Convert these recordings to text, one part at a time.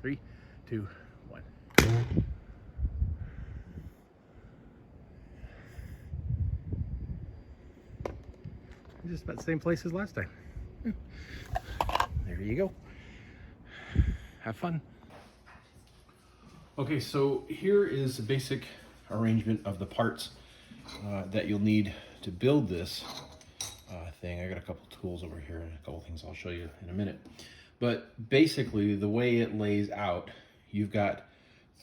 3, 2, 1. Just about the same place as last time. There you go. Have fun. Okay, so here is the basic arrangement of the parts that you'll need to build this thing. I got a couple tools over here and a couple things I'll show you in a minute. But basically, the way it lays out, you've got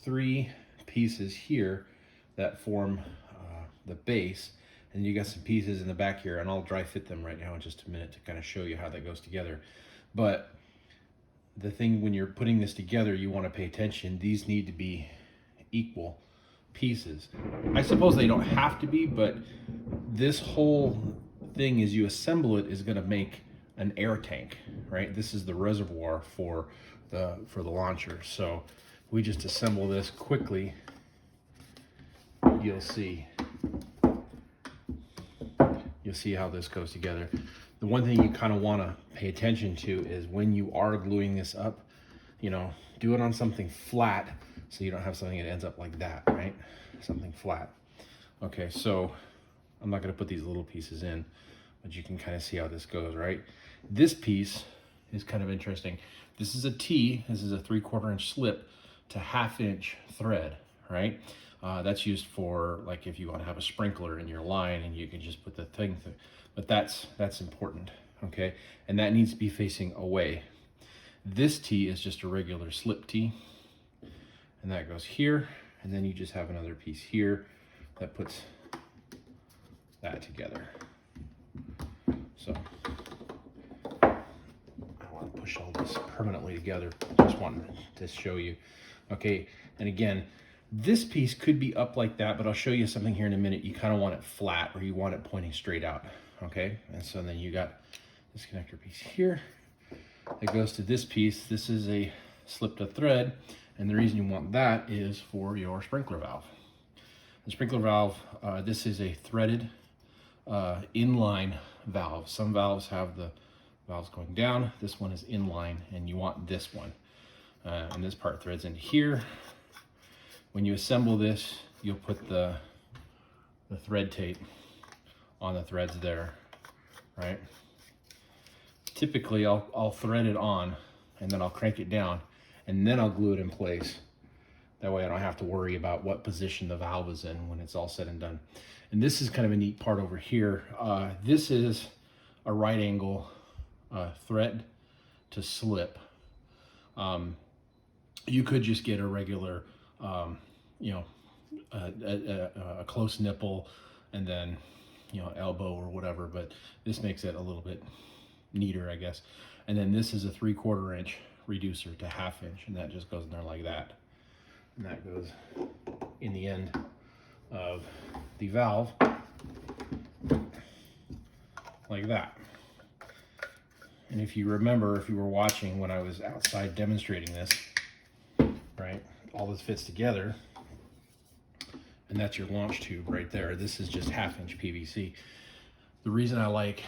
3 pieces here that form the base, and you got some pieces in the back here, and I'll dry fit them right now in just a minute to kind of show you how that goes together. But the thing when you're putting this together, you want to pay attention. These need to be equal pieces. I suppose they don't have to be, but this whole thing as you assemble it is going to make an air tank, right? This is the reservoir for the launcher. So we just assemble this quickly. You'll see how this goes together. The one thing you kind of want to pay attention to is when you are gluing this up, you know, do it on something flat so you don't have something that ends up like that, right? Something flat. Okay, so I'm not going to put these little pieces in, but you can kind of see how this goes, right? This piece is kind of interesting. This is a T, this is a 3/4 inch slip to 1/2 inch thread, right? That's used for like if you want to have a sprinkler in your line and you can just put the thing through. But that's important, okay? And that needs to be facing away. This T is just a regular slip T, and that goes here, and then you just have another piece here that puts that together. So I don't want to push all this permanently together. Just wanted to show you. Okay, and again, this piece could be up like that, but I'll show you something here in a minute. You kind of want it flat, or you want it pointing straight out, okay? And so then you got this connector piece here that goes to this piece. This is a slip to thread, and the reason you want that is for your sprinkler valve. The sprinkler valve, this is a threaded inline valve. Some valves have the valves going down. This one is inline, and you want this one. And this part threads in here. When you assemble this, you'll put the thread tape on the threads there, right? Typically, I'll thread it on, and then I'll crank it down, and then I'll glue it in place. That way I don't have to worry about what position the valve is in when it's all said and done. And this is kind of a neat part over here. This is a right angle thread to slip. You could just get a regular, you know, a close nipple and then, you know, elbow or whatever, but this makes it a little bit neater, I guess. And then this is a 3/4 inch reducer to 1/2 inch, and that just goes in there like that. And that goes in the end of the valve like that. And if you remember, if you were watching when I was outside demonstrating this, right, all this fits together, and that's your launch tube right there. This is just 1/2 inch PVC. The reason I like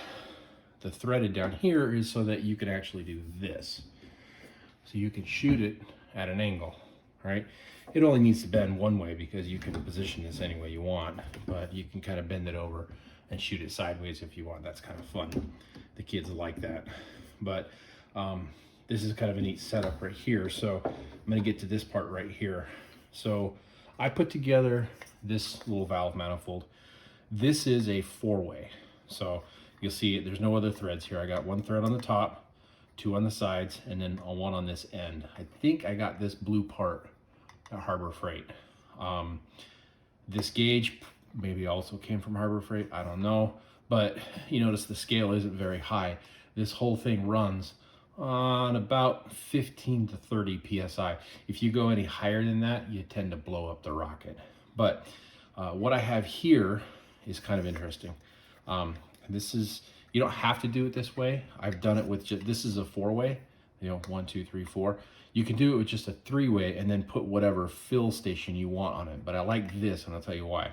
the threaded down here is so that you can actually do this. So you can shoot it at an angle, right? It only needs to bend one way because you can position this any way you want, but you can kind of bend it over and shoot it sideways if you want. That's kind of fun. The kids like that. But this is kind of a neat setup right here. So I'm going to get to this part right here. So I put together this little valve manifold. This is a 4-way. So you'll see there's no other threads here. I got 1 thread on the top, 2 on the sides, and then 1 on this end. I think I got this blue part at Harbor Freight. This gauge maybe also came from Harbor Freight, I don't know. But you notice the scale isn't very high. This whole thing runs on about 15 to 30 PSI. If you go any higher than that, you tend to blow up the rocket. But what I have here is kind of interesting. This is, you don't have to do it this way. I've done it with just, this is a 4-way, you know, 1, 2, 3, 4. You can do it with just a 3-way and then put whatever fill station you want on it. But I like this, and I'll tell you why.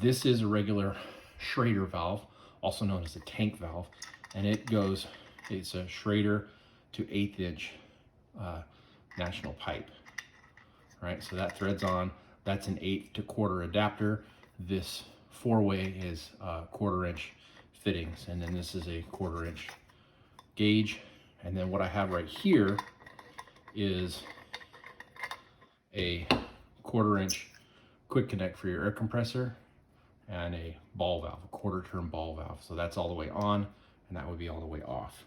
This is a regular Schrader valve, also known as a tank valve, and it goes, it's a Schrader to 1/8 inch national pipe. All right, so that threads on. That's an 1/8 to 1/4 adapter. This 4-way is 1/4 inch fittings, and then this is a 1/4 inch gauge. And then what I have right here is a 1/4 inch quick connect for your air compressor and a ball valve, a 1/4 turn ball valve. So that's all the way on, and that would be all the way off.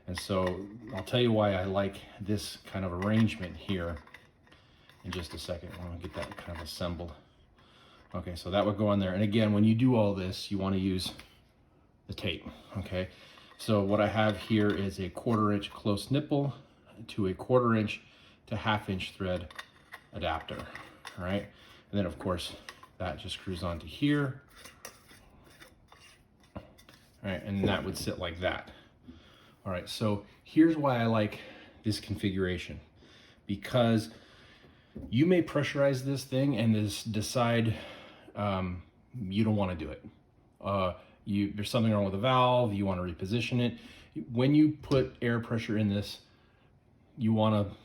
And so I'll tell you why I like this kind of arrangement here in just a second. I want to get that kind of assembled. Okay, so that would go on there. And again, when you do all this, you want to use the tape, okay? So what I have here is a 1/4 inch close nipple to a 1/4 inch to 1/2 inch thread adapter, all right? And then of course, that just screws onto here. All right, and that would sit like that. All right, so here's why I like this configuration, because you may pressurize this thing and decide you don't want to do it. There's something wrong with the valve, you want to reposition it. When you put air pressure in this, you want to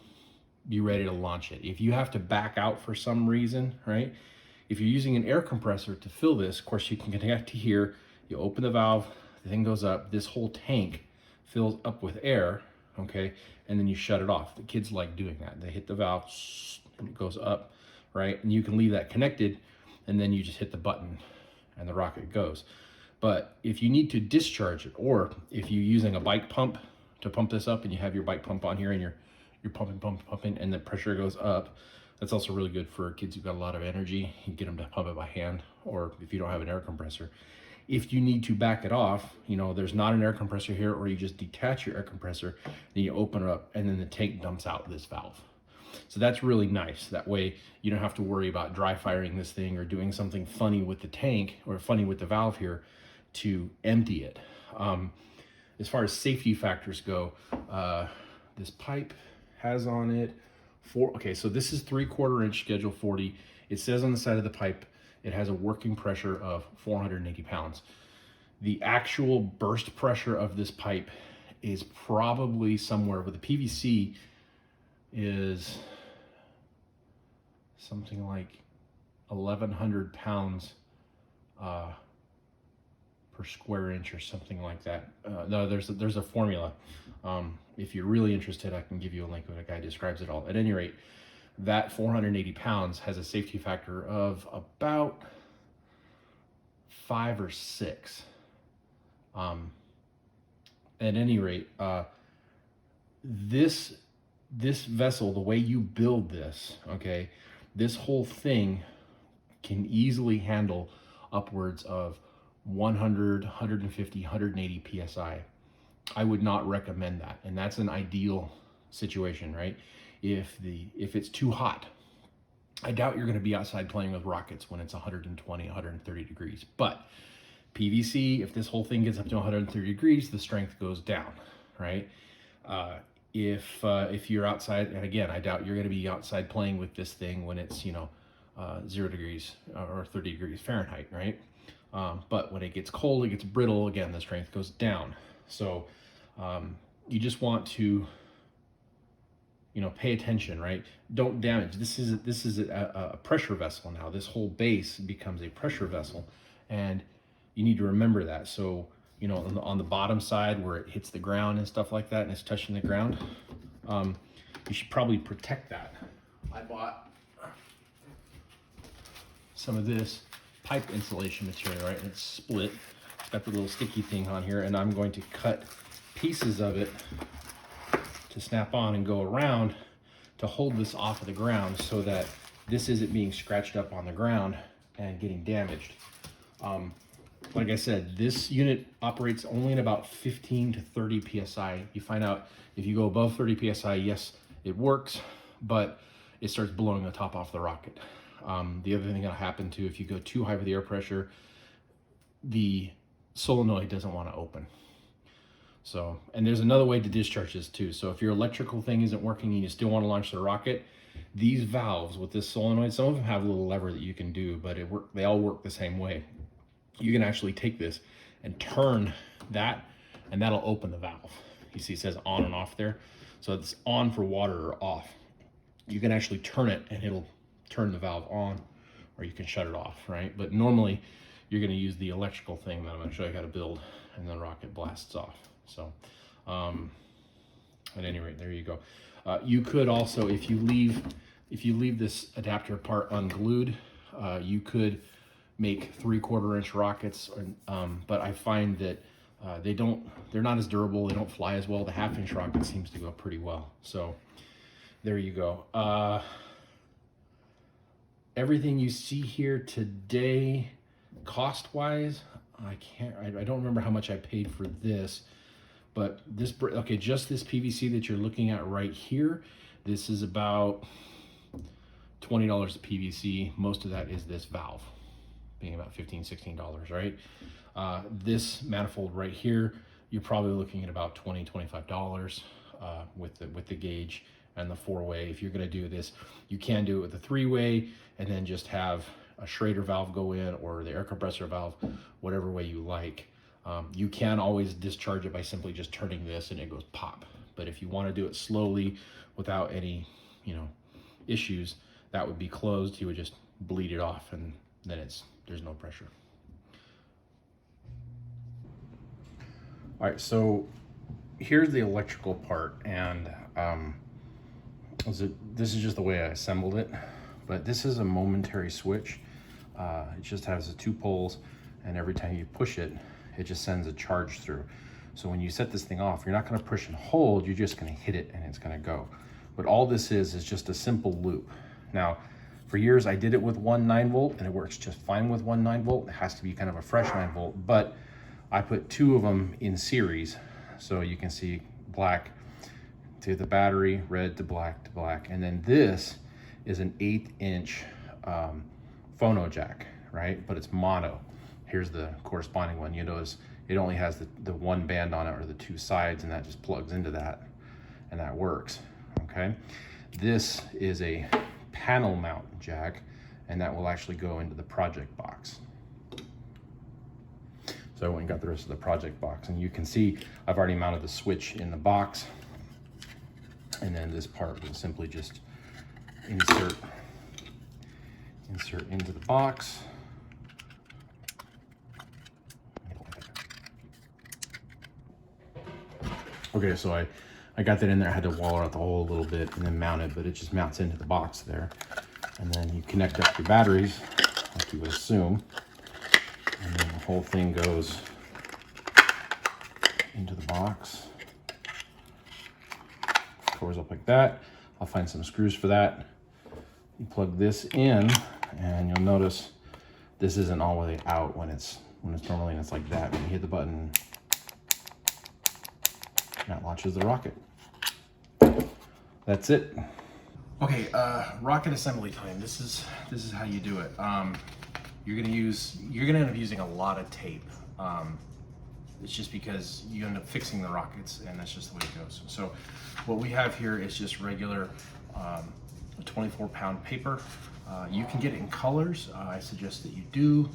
be ready to launch it. If you have to back out for some reason, right? If you're using an air compressor to fill this, of course you can connect to here, you open the valve, the thing goes up, this whole tank fills up with air, okay? And then you shut it off. The kids like doing that. They hit the valve and it goes up, right? And you can leave that connected and then you just hit the button and the rocket goes. But if you need to discharge it, or if you're using a bike pump to pump this up and you have your bike pump on here and you're pumping and the pressure goes up, that's also really good for kids who've got a lot of energy. You get them to pump it by hand, or if you don't have an air compressor. If you need to back it off, you know, there's not an air compressor here, or you just detach your air compressor, then you open it up and then the tank dumps out this valve. So that's really nice. That way you don't have to worry about dry firing this thing or doing something funny with the tank or funny with the valve here to empty it. As far as safety factors go, this pipe has on it okay, so this is 3/4 inch Schedule 40. It says on the side of the pipe, it has a working pressure of 480 pounds. The actual burst pressure of this pipe is probably somewhere, but the PVC is something like 1,100 pounds per square inch or something like that. No, there's a formula. If you're really interested, I can give you a link where a guy describes it all. At any rate, that 480 pounds has a safety factor of about 5 or 6. At any rate, this vessel, the way you build this, okay, this whole thing can easily handle upwards of 100, 150, 180 PSI. I would not recommend that. And that's an ideal situation, right? If it's too hot, I doubt you're going to be outside playing with rockets when it's 120, 130 degrees. But PVC, if this whole thing gets up to 130 degrees, the strength goes down, right? If you're outside, and again, I doubt you're going to be outside playing with this thing when it's 0 degrees or 30 degrees Fahrenheit, right? But when it gets cold, it gets brittle. Again, the strength goes down. So you just want to, pay attention, right? Don't damage. This is a pressure vessel now. This whole base becomes a pressure vessel, and you need to remember that. So, on the bottom side where it hits the ground and stuff like that, and it's touching the ground, you should probably protect that. I bought some of this pipe insulation material, right? And it's split. It's got the little sticky thing on here, and I'm going to cut pieces of it to snap on and go around to hold this off of the ground so that this isn't being scratched up on the ground and getting damaged. Like I said, this unit operates only in about 15 to 30 PSI. You find out if you go above 30 PSI, yes, it works, but it starts blowing the top off the rocket. The other thing that'll happen too, if you go too high with the air pressure, the solenoid doesn't want to open. So, and there's another way to discharge this too. So if your electrical thing isn't working and you still want to launch the rocket, these valves with this solenoid, some of them have a little lever that you can do, but they all work the same way. You can actually take this and turn that, and that'll open the valve. You see it says on and off there. So it's on for water or off. you can actually turn it and it'll turn the valve on, or you can shut it off, right? But normally you're going to use the electrical thing that I'm going to show you how to build, and the rocket blasts off. So at any rate, there you go. You could also, if you leave this adapter part unglued, you could make 3/4 inch rockets, but I find that they're not as durable, they don't fly as well. The 1/2 inch rocket seems to go pretty well. So there you go. Everything you see here today, cost-wise, I don't remember how much I paid for this, but okay, just this PVC that you're looking at right here, this is about $20 a PVC. Most of that is this valve, being about $15, $16, right? This manifold right here, you're probably looking at about $20, $25 with the gauge and the 4-way. If you're going to do this, you can do it with a 3-way and then just have a Schrader valve go in, or the air compressor valve, whatever way you like. You can always discharge it by simply just turning this and it goes pop. But if you want to do it slowly without any, issues, that would be closed. You would just bleed it off, and then there's no pressure. All right, so here's the electrical part, and this is just the way I assembled it, but this is a momentary switch. It just has the 2 poles, and every time you push it, it just sends a charge through. So when you set this thing off, you're not going to push and hold, you're just going to hit it and it's going to go. But all this is just a simple loop. Now, for years I did it with 1 9-volt, and it works just fine with 1 9-volt. It has to be kind of a fresh 9-volt, but I put 2 of them in series, so you can see black to the battery, red to black, and then this is an 1/8 inch phono jack, right? But it's mono. Here's the corresponding one. You notice it only has the 1 band on it, or the 2 sides, and that just plugs into that, and that works, okay? This is a panel mount jack, and that will actually go into the project box. So I went and got the rest of the project box, and you can see I've already mounted the switch in the box, and then this part will simply just insert into the box. Okay, so I got that in there. I had to waller out the hole a little bit and then mount it, but it just mounts into the box there. And then you connect up your batteries, like you would assume, and then the whole thing goes into the box. Covers up like that. I'll find some screws for that. You plug this in, and you'll notice this isn't all the way out when it's normally, and it's like that. When you hit the button, that launches the rocket. That's it. Okay, rocket assembly time. This is how you do it. You're gonna end up using a lot of tape. It's just because you end up fixing the rockets, and that's just the way it goes. So what we have here is just regular 24-pound paper. You can get it in colors. I suggest that you do,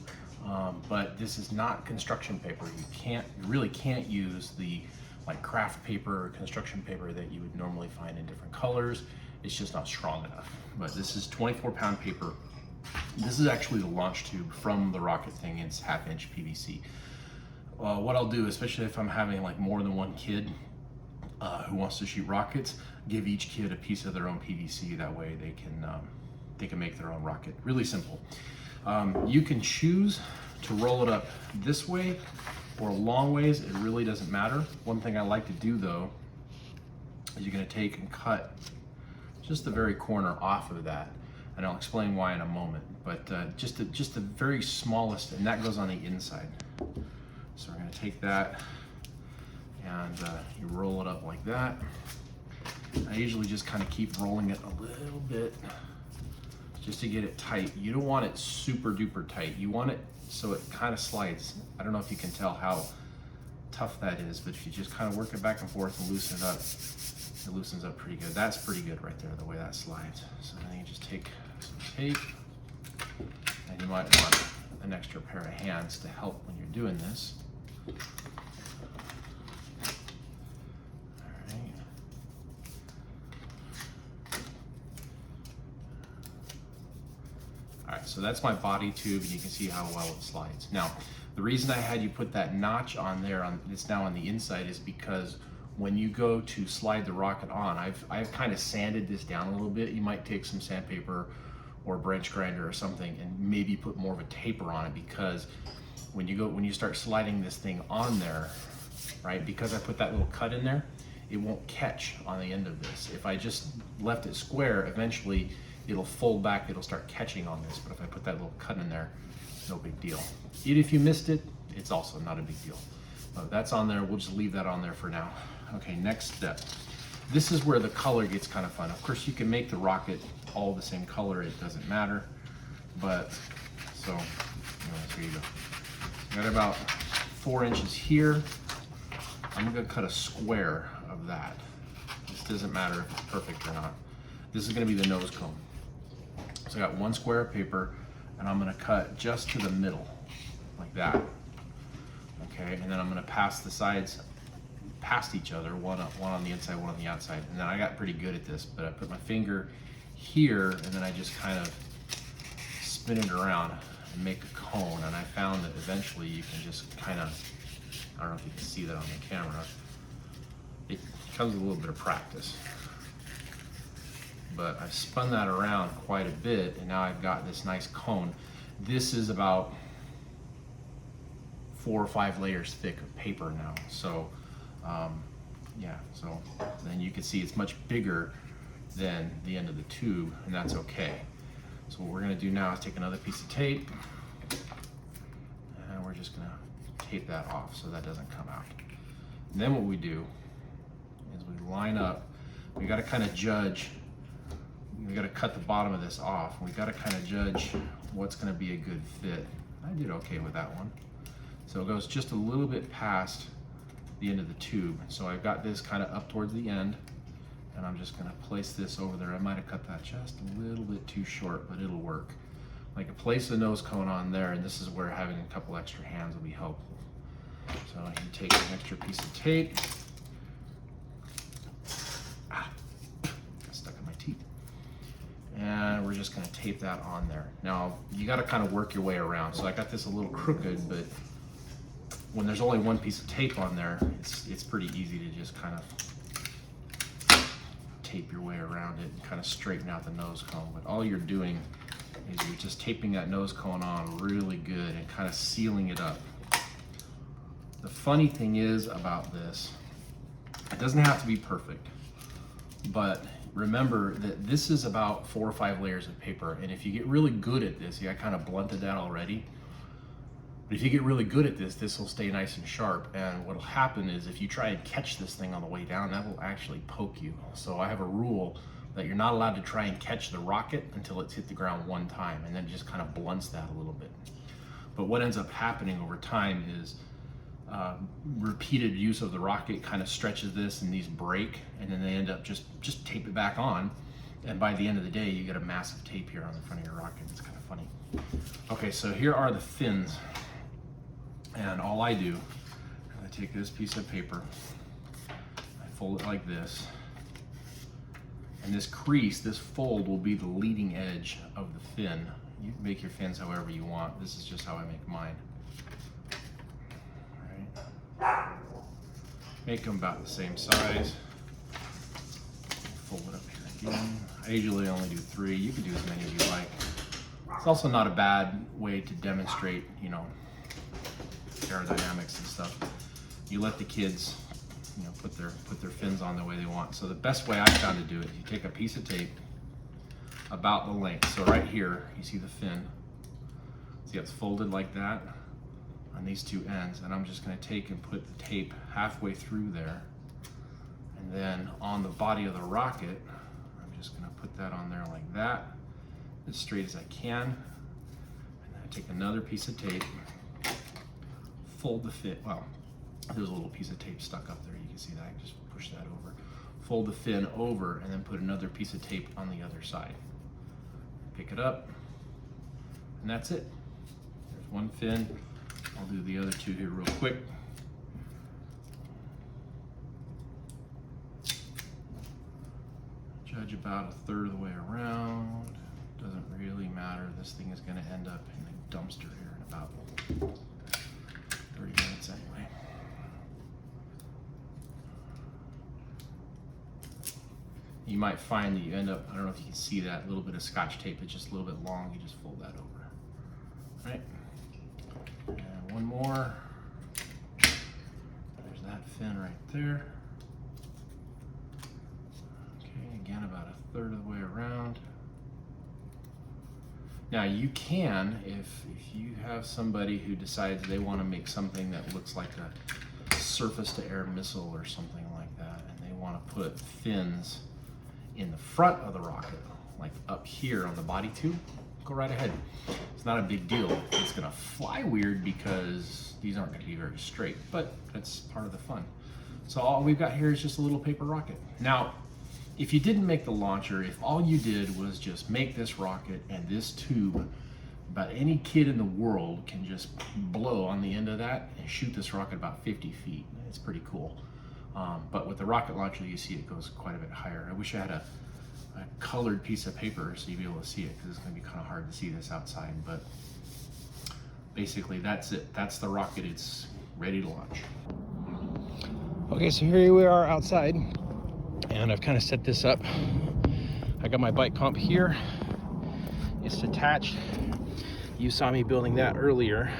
but this is not construction paper. You really can't use the like craft paper or construction paper that you would normally find in different colors. It's just not strong enough. But this is 24-pound paper. This is actually the launch tube from the rocket thing. It's 1/2 inch PVC. What I'll do, especially if I'm having like more than 1 kid who wants to shoot rockets, give each kid a piece of their own PVC. That way they can make their own rocket. Really simple. You can choose to roll it up this way or long ways. It really doesn't matter. One thing I like to do though is you're going to take and cut just the very corner off of that, and I'll explain why in a moment. But just the very smallest, and that goes on the inside. So we're going to take that and you roll it up like that. I usually just kind of keep rolling it a little bit just to get it tight. You don't want it super duper tight. You want it so it kind of slides. I don't know if you can tell how tough that is, but if you just kind of work it back and forth and loosen it up, it loosens up pretty good. That's pretty good right there, the way that slides. So then you just take some tape, and you might want an extra pair of hands to help when you're doing this. so that's my body tube, and you can see how well it slides. Now, the reason I had you put that notch on there, it's now on the inside, is because when you go to slide the rocket on, I've kind of sanded this down a little bit. You might take some sandpaper or a branch grinder or something and maybe put more of a taper on it, because when you start sliding this thing on there, right, because I put that little cut in there, it won't catch on the end of this. If I just left it square, eventually it'll fold back, it'll start catching on this. But if I put that little cut in there, no big deal. Even if you missed it, it's also not a big deal. But that's on there, we'll just leave that on there for now. Okay, next step. This is where the color gets kind of fun. Of course, you can make the rocket all the same color, it doesn't matter. But, so, anyways, here you go. Got about 4 inches here. I'm gonna cut a square of that. This doesn't matter if it's perfect or not. This is gonna be the nose cone. So I got 1 square of paper, and I'm gonna cut just to the middle, like that. Okay, and then I'm gonna pass the sides past each other, one on the inside, one on the outside. And then I got pretty good at this, but I put my finger here, and then I just kind of spin it around and make a cone. And I found that eventually you can just kind of, I don't know if you can see that on the camera, it comes with a little bit of practice. But I've spun that around quite a bit, and now I've got this nice cone. This is about 4 or 5 layers thick of paper now. So yeah, so then you can see it's much bigger than the end of the tube, and that's okay. So what we're gonna do now is take another piece of tape, and we're just gonna tape that off so that doesn't come out. And then what we do is we line up. We gotta kind of judge, we gotta cut the bottom of this off. We gotta kind of judge what's gonna be a good fit. I did okay with that one. So it goes just a little bit past the end of the tube. So I've got this kind of up towards the end, and I'm just gonna place this over there. I might have cut that just a little bit too short, but it'll work. I can place the nose cone on there, and this is where having a couple extra hands will be helpful. So you take an extra piece of tape. Got stuck in my teeth. And we're just gonna tape that on there. Now, you gotta kind of work your way around. So I got this a little crooked, but when there's only 1 piece of tape on there, it's pretty easy to just kind of tape your way around it and kind of straighten out the nose cone. But all you're doing is you're just taping that nose cone on really good and kind of sealing it up. The funny thing is about this, it doesn't have to be perfect, but remember that this is about 4 or 5 layers of paper, and if you get really good at this, I kind of blunted that already, but if you get really good at this, this will stay nice and sharp, and what'll happen is if you try and catch this thing on the way down, that will actually poke you. So I have a rule that you're not allowed to try and catch the rocket until it's hit the ground 1 time, and then it just kind of blunts that a little bit. But what ends up happening over time is repeated use of the rocket kind of stretches this, and these break, and then they end up just tape it back on, and by the end of the day you get a massive tape here on the front of your rocket. It's kind of funny. Okay, so here are the fins, and all I do is I take this piece of paper, I fold it like this, and this crease, this fold will be the leading edge of the fin. You can make your fins however you want. This is just how I make mine. Make them about the same size. Fold it up here again. I usually only do 3. You can do as many as you like. It's also not a bad way to demonstrate, you know, aerodynamics and stuff. You let the kids, you know, put their fins on the way they want. So the best way I found to do it, you take a piece of tape about the length. So right here, you see the fin. See, it's folded like that on these 2 ends, and I'm just going to take and put the tape halfway through there, and then on the body of the rocket I'm just going to put that on there like that, as straight as I can, and then I take another piece of tape, fold the fin, well, there's a little piece of tape stuck up there, you can see that, I can just push that over, fold the fin over, and then put another piece of tape on the other side, pick it up, and that's it. There's 1 fin. I'll do the other 2 here real quick. Judge about 1/3 of the way around. doesn't really matter. This thing is going to end up in the dumpster here in about 30 minutes anyway. You might find that you end up, I don't know if you can see that little bit of Scotch tape, it's just a little bit long, you just fold that over. All right, and one more. There's that fin right there. Okay, again, about a third of the way around. Now you can, if you have somebody who decides they want to make something that looks like a surface-to-air missile or something like that, and they want to put fins in the front of the rocket, like up here on the body tube, go right ahead. It's not a big deal. It's gonna fly weird because these aren't gonna be very straight, but that's part of the fun. So all we've got here is just a little paper rocket. Now, if you didn't make the launcher, if all you did was just make this rocket and this tube, about any kid in the world can just blow on the end of that and shoot this rocket about 50 feet. It's pretty cool. But with the rocket launcher, you see it goes quite a bit higher. I wish I had a colored piece of paper so you'd be able to see it, because it's going to be kind of hard to see this outside. But basically, that's it. That's the rocket. It's ready to launch. Okay, so here we are outside, and I've kind of set this up. I got my bike pump here. It's attached. You saw me building that earlier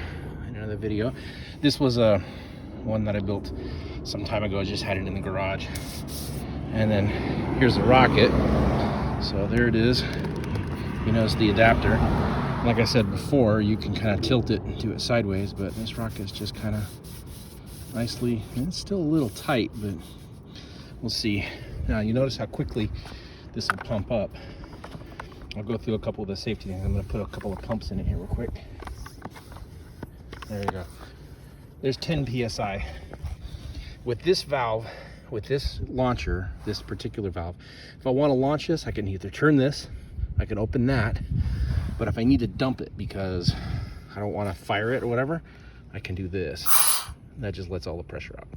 in another video. This was a one that I built some time ago. I just had it in the garage. And then here's the rocket. So there it is. You notice the adapter. Like I said before, you can kind of tilt it and do it sideways, but this rocket's just kind of nicely, and it's still a little tight, but we'll see. Now you notice how quickly this will pump up. I'll go through a couple of the safety things. I'm going to put a couple of pumps in it here real quick. There you go. There's 10 psi. With this valve, with this launcher, this particular valve, if I want to launch this, I can either turn this, I can open that, but if I need to dump it because I don't want to fire it or whatever, I can do this. That just lets all the pressure out.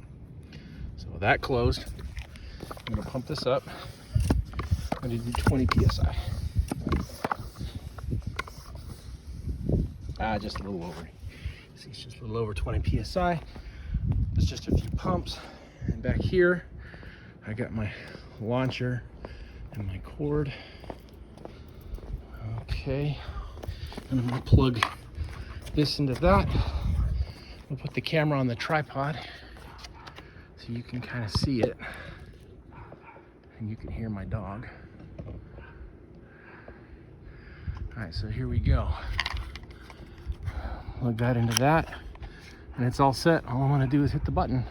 So with that closed, I'm going to pump this up. I'm going to do 20 psi. Just a little over. See, it's just a little over 20 psi. It's just a few pumps. And back here, I got my launcher and my cord. Okay. And I'm going to plug this into that. We'll put the camera on the tripod so you can kind of see it. And you can hear my dog. All right, so here we go. Plug that into that, and it's all set. All I want to do is hit the button.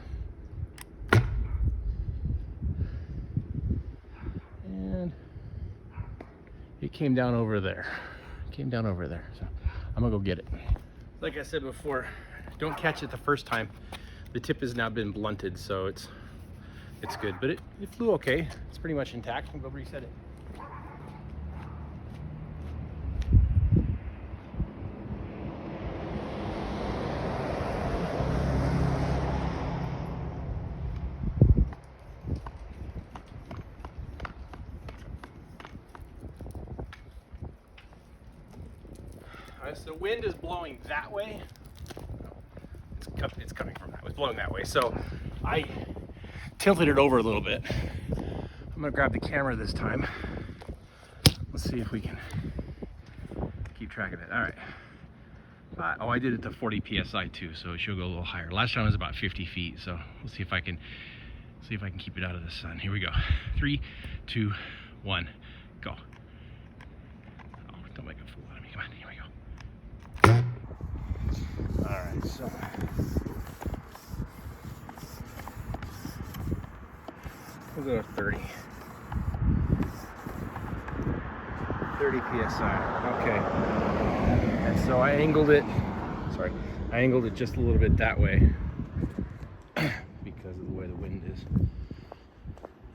And it came down over there. So I'm gonna go get it. Like I said before, don't catch it the first time. The tip has now been blunted, so it's good, but it flew okay. It's pretty much intact. I'm gonna go reset it. Alright, so the wind is blowing that way. It's coming from that. It's blowing that way. So I tilted it over a little bit. I'm gonna grab the camera this time. Let's see if we can keep track of it. All right. Oh, I did it to 40 psi too, so it should go a little higher. Last time it was about 50 feet, so we'll see if I can keep it out of the sun. Here we go. 3, 2, 1, go. Oh, don't make a fool out of me. Come on, here we go. All right, so we'll go to 30 psi. Okay. And so I angled it just a little bit that way because of the way the wind is.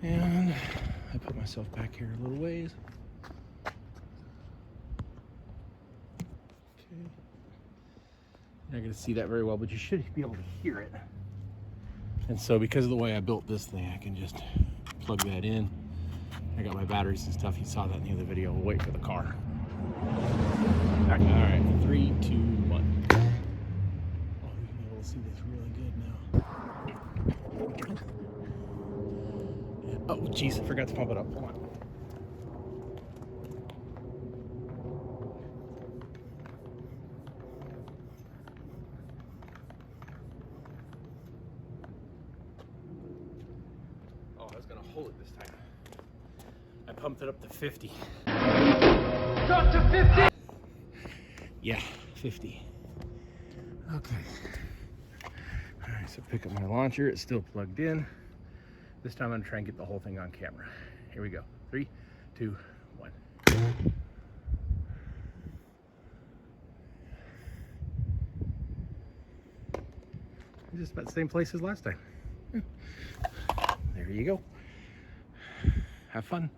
And I put myself back here a little ways. Okay. You're not going to see that very well, but you should be able to hear it. And so because of the way I built this thing, I can just plug that in. I got my batteries and stuff. You saw that in the other video. We'll wait for the car. All right, 3, 2, 1. Oh, we can be able to see this really good now. Oh, jeez, I forgot to pump it up. Hold on. Oh, I was gonna hold it this time. I pumped it up to 50. Up to 50? Yeah, 50. Okay. All right, so pick up my launcher. It's still plugged in. This time I'm gonna try and get the whole thing on camera. Here we go. 3, 2, 1. Just about the same place as last time. There you go. Have fun.